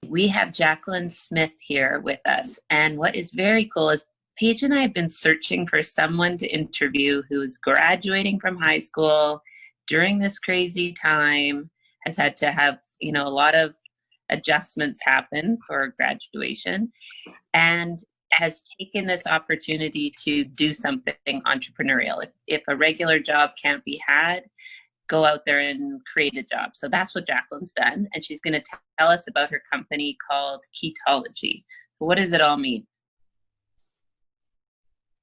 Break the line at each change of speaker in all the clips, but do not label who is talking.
we have Jacqueline Smith here with us. And what is very cool is Paige and I have been searching for someone to interview who's graduating from high school during this crazy time, has had to have, a lot of adjustments happen for graduation, and has taken this opportunity to do something entrepreneurial. If a regular job can't be had, go out there and create a job. So that's what Jacqueline's done. And she's going to tell us about her company called Ketology. What does it all mean?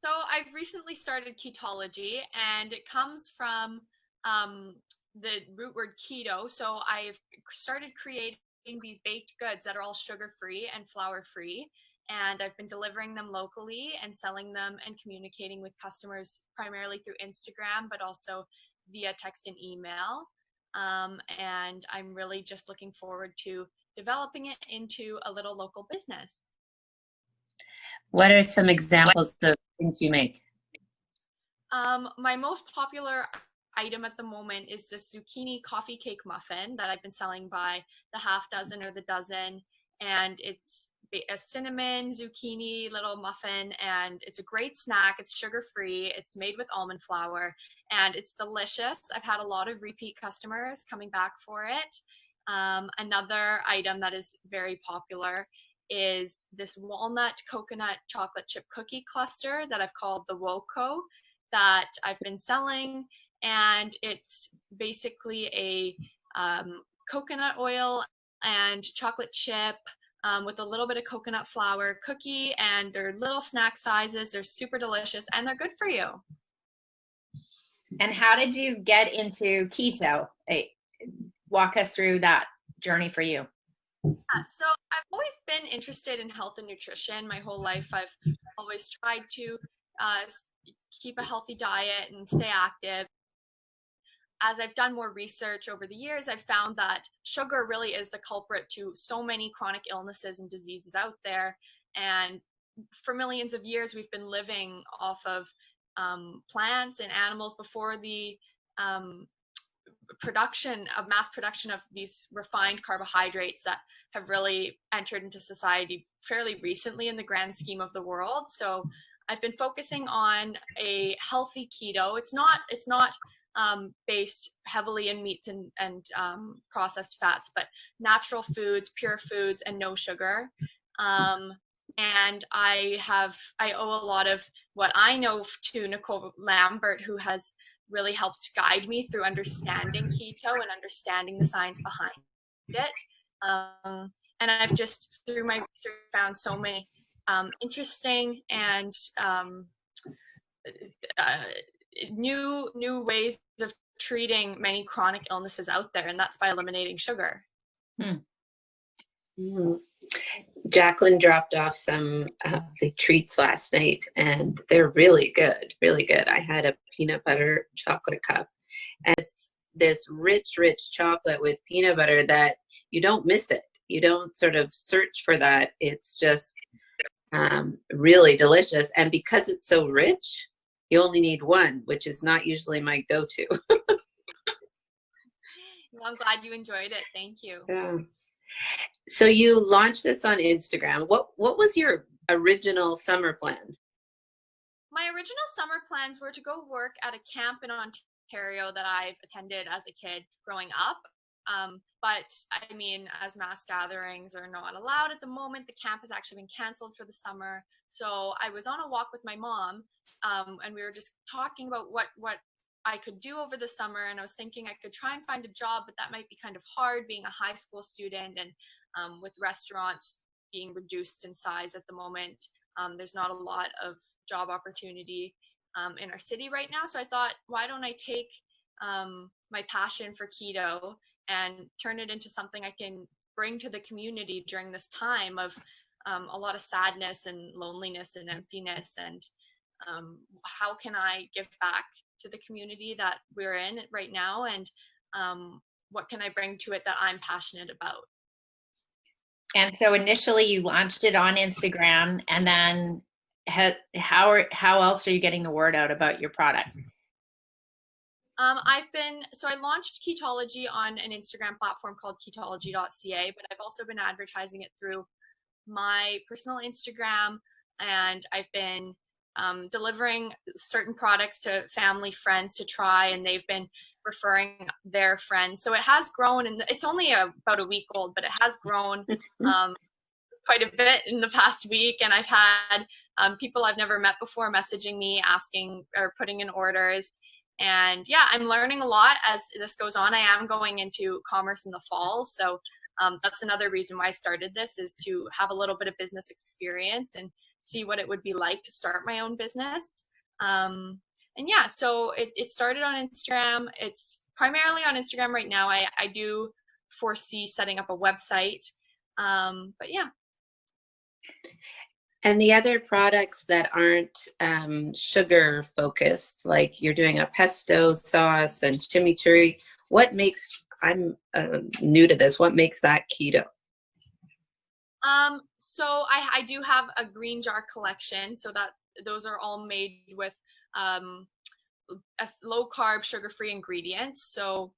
So I've recently started Ketology, and it comes from the root word keto. So I've started creating these baked goods that are all sugar-free and flour-free. And I've been delivering them locally and selling them and communicating with customers primarily through Instagram, but also via text and email. And I'm really just looking forward to developing it into a little local business.
What are some examples of things you make?
My most popular item at the moment is this zucchini coffee cake muffin that I've been selling by the half dozen or the dozen. And it's a cinnamon zucchini little muffin, and it's a great snack. It's sugar-free. It's made with almond flour, and it's delicious. I've had a lot of repeat customers coming back for it. Another item that is very popular is this walnut coconut chocolate chip cookie cluster that I've called the WOCO that I've been selling, and it's basically a coconut oil and chocolate chip with a little bit of coconut flour cookie, and they're little snack sizes. They're super delicious, and they're good for you.
And how did you get into keto? Walk us through that journey for you.
So I've always been interested in health and nutrition my whole life. I've always tried to keep a healthy diet and stay active. As I've done more research over the years, I've found that sugar really is the culprit to so many chronic illnesses and diseases out there. And for millions of years, we've been living off of plants and animals before the mass production of these refined carbohydrates that have really entered into society fairly recently in the grand scheme of the world. So I've been focusing on a healthy keto. It's not based heavily in meats and processed fats, but natural foods, pure foods, and no sugar. And I owe a lot of what I know to Nicole Lambert, who has really helped guide me through understanding keto and understanding the science behind it. And I've just, through my research, found so many interesting and new ways of treating many chronic illnesses out there, and that's by eliminating sugar.
Jacqueline dropped off some of the treats last night, and they're really good, really good. I had a peanut butter chocolate cup, and this rich chocolate with peanut butter that you don't miss it. You don't sort of search for that. It's just really delicious. And because it's so rich, you only need one, which is not usually my go-to.
Well, I'm glad you enjoyed it. Thank you.
Yeah. So you launched this on Instagram. What was your original summer plan?
My original summer plans were to go work at a camp in Ontario that I've attended as a kid growing up. But I mean, as mass gatherings are not allowed at the moment, the camp has actually been canceled for the summer. So I was on a walk with my mom, and we were just talking about what I could do over the summer. And I was thinking I could try and find a job, but that might be kind of hard being a high school student, and with restaurants being reduced in size at the moment, there's not a lot of job opportunity in our city right now. So I thought, why don't I take my passion for keto and turn it into something I can bring to the community during this time of a lot of sadness and loneliness and emptiness, and how can I give back to the community that we're in right now, and what can I bring to it that I'm passionate about.
And so initially you launched it on Instagram, and then how else are you getting the word out about your product?
I launched Ketology on an Instagram platform called ketology.ca, but I've also been advertising it through my personal Instagram, and I've been delivering certain products to family, friends to try, and they've been referring their friends. So it has grown, and it's only about a week old, but it has grown quite a bit in the past week. And I've had people I've never met before messaging me, asking or putting in orders. And yeah, I'm learning a lot as this goes on. I am going into commerce in the fall. So that's another reason why I started this, is to have a little bit of business experience and see what it would be like to start my own business. And yeah, so it started on Instagram. It's primarily on Instagram right now. I do foresee setting up a website. But yeah.
And the other products that aren't sugar focused, like you're doing a pesto sauce and chimichurri, what makes, I'm new to this, what makes that keto?
So I do have a green jar collection, so that those are all made with a low carb, sugar-free ingredients. So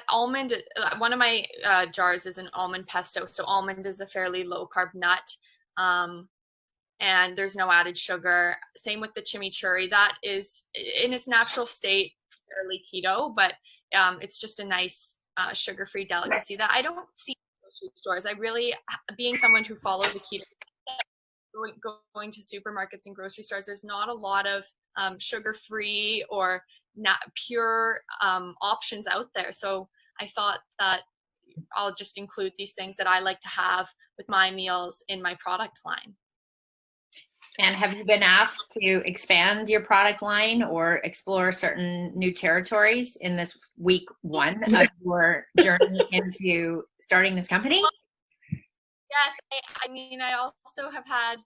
almond, one of my jars is an almond pesto. So almond is a fairly low carb nut. And there's no added sugar. Same with the chimichurri. That is in its natural state fairly keto, but it's just a nice sugar-free delicacy that I don't see in grocery stores. I really, being someone who follows a keto, going to supermarkets and grocery stores, there's not a lot of sugar-free or not pure options out there. So I thought that I'll just include these things that I like to have with my meals in my product line.
And have you been asked to expand your product line or explore certain new territories in this week one of your journey into starting this company?
Yes, I mean, I also have had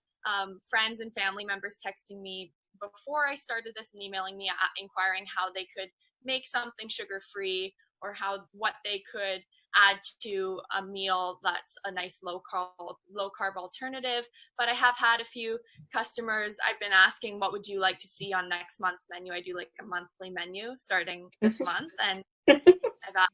friends and family members texting me before I started this and emailing me inquiring how they could make something sugar-free, or what they could add to a meal that's a nice low carb alternative. But I have had a few customers, I've been asking, what would you like to see on next month's menu? I do like a monthly menu starting this month, and I've asked,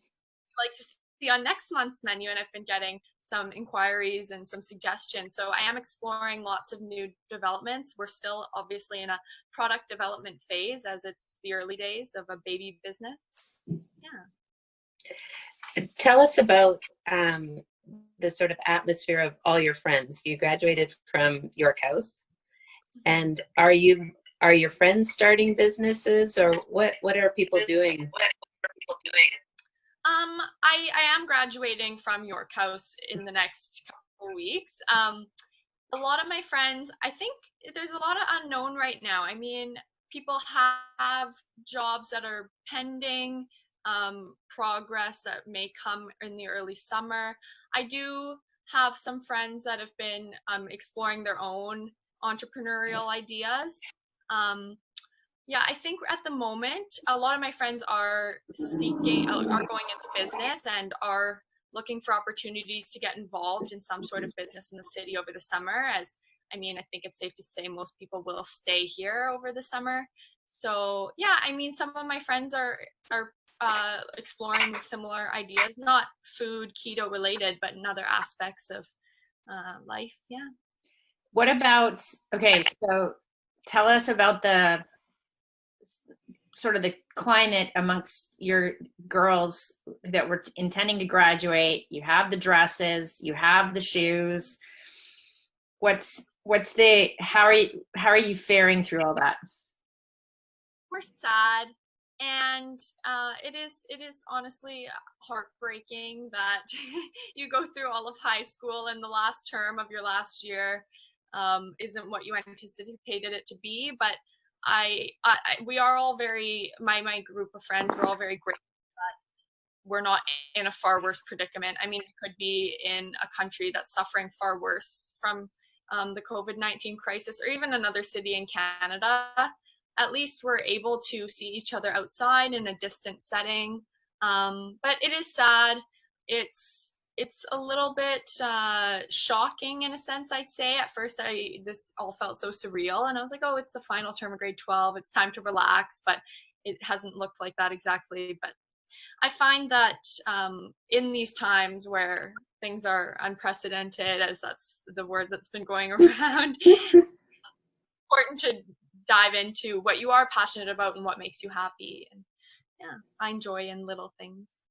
like to see on next month's menu, and I've been getting some inquiries and some suggestions. So I am exploring lots of new developments. We're still obviously in a product development phase, as it's the early days of a baby business. Yeah.
Tell us about the sort of atmosphere of all your friends. You graduated from York House, and are your friends starting businesses, or what are people doing?
I am graduating from York House in the next couple of weeks. A lot of my friends, I think there's a lot of unknown right now. I mean, people have jobs that are pending, progress that may come in the early summer. I do have some friends that have been exploring their own entrepreneurial ideas. Yeah, I think at the moment, a lot of my friends are going into business and are looking for opportunities to get involved in some sort of business in the city over the summer. As I mean, I think it's safe to say most people will stay here over the summer. So yeah, I mean, some of my friends are exploring similar ideas, not food, keto related, but in other aspects of life. Yeah.
What about, okay, so tell us about the sort of the climate amongst your girls that were intending to graduate. You have the dresses, you have the shoes. How are you faring through all that?
We're sad, and it is honestly heartbreaking that you go through all of high school and the last term of your last year isn't what you anticipated it to be. But we are all my group of friends, we're all very grateful that we're not in a far worse predicament. I mean, we could be in a country that's suffering far worse from the COVID-19 crisis, or even another city in Canada. At least we're able to see each other outside in a distant setting. But it is sad. It's a little bit shocking in a sense, I'd say. At first, this all felt so surreal, and I was like, oh, it's the final term of grade 12. It's time to relax. But it hasn't looked like that exactly. But I find that in these times where things are unprecedented, as that's the word that's been going around, important to dive into what you are passionate about and what makes you happy, and yeah, find joy in little things.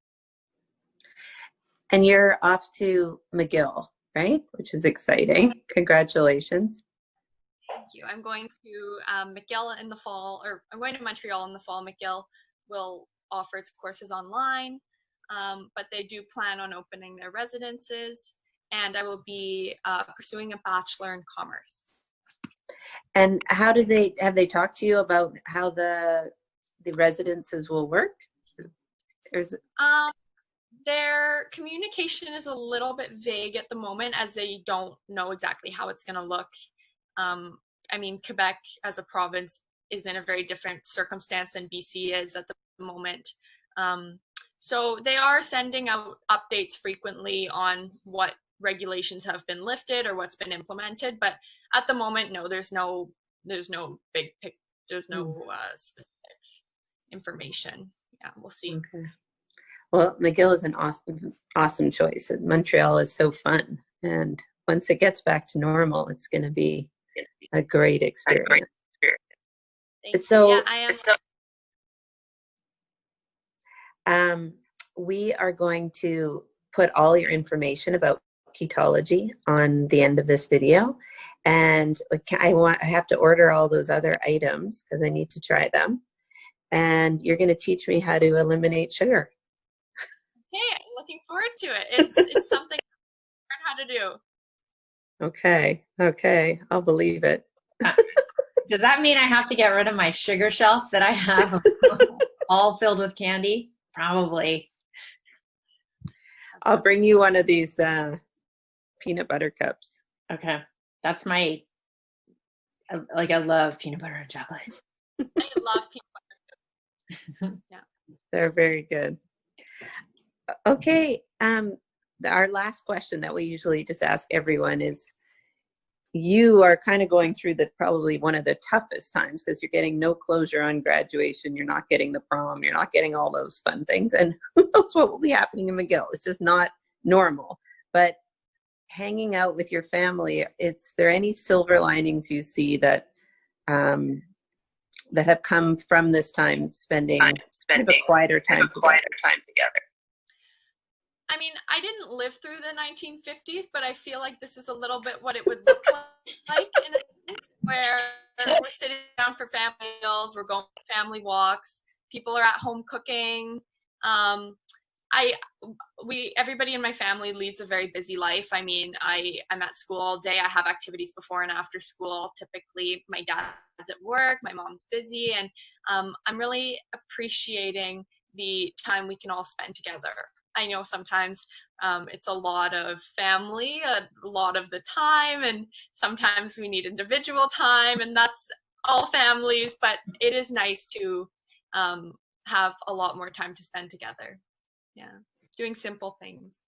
And you're off to McGill, right? Which is exciting. Congratulations.
Thank you. I'm going to McGill in the fall, or I'm going to Montreal in the fall. McGill will offer its courses online, but they do plan on opening their residences, and I will be pursuing a bachelor in commerce.
And how do they, have they talked to you about how the residences will work?
Their communication is a little bit vague at the moment, as they don't know exactly how it's going to look. I mean, Quebec as a province is in a very different circumstance than BC is at the moment. So they are sending out updates frequently on what regulations have been lifted or what's been implemented. But at the moment, no, there's no big pic, there's no specific information. Yeah, we'll see.
Okay. Well, McGill is an awesome choice. And Montreal is so fun. And once it gets back to normal, it's going to be a great experience. So,
yeah, I am.
We are going to put all your information about Ketology on the end of this video. And I have to order all those other items because I need to try them. And you're going to teach me how to eliminate sugar.
Okay, I'm looking forward to it. It's something I learn how to do.
Okay, I'll believe it.
Does that mean I have to get rid of my sugar shelf that I have all filled with candy? Probably.
I'll bring you one of these peanut butter cups.
Okay, that's I love peanut butter and chocolate.
I love peanut butter. Yeah,
they're very good. Okay, our last question that we usually just ask everyone is, you are kind of going through probably one of the toughest times because you're getting no closure on graduation, you're not getting the prom, you're not getting all those fun things, and who knows what will be happening in McGill. It's just not normal. But hanging out with your family, is there any silver linings you see that that have come from this time spending kind of a quieter time together?
I mean, I didn't live through the 1950s, but I feel like this is a little bit what it would look like in a sense, where we're sitting down for family meals, we're going for family walks, people are at home cooking. Everybody in my family leads a very busy life. I mean, I'm at school all day. I have activities before and after school. Typically, my dad's at work, my mom's busy, and I'm really appreciating the time we can all spend together. I know sometimes it's a lot of family, a lot of the time, and sometimes we need individual time, and that's all families, but it is nice to have a lot more time to spend together. Yeah, doing simple things.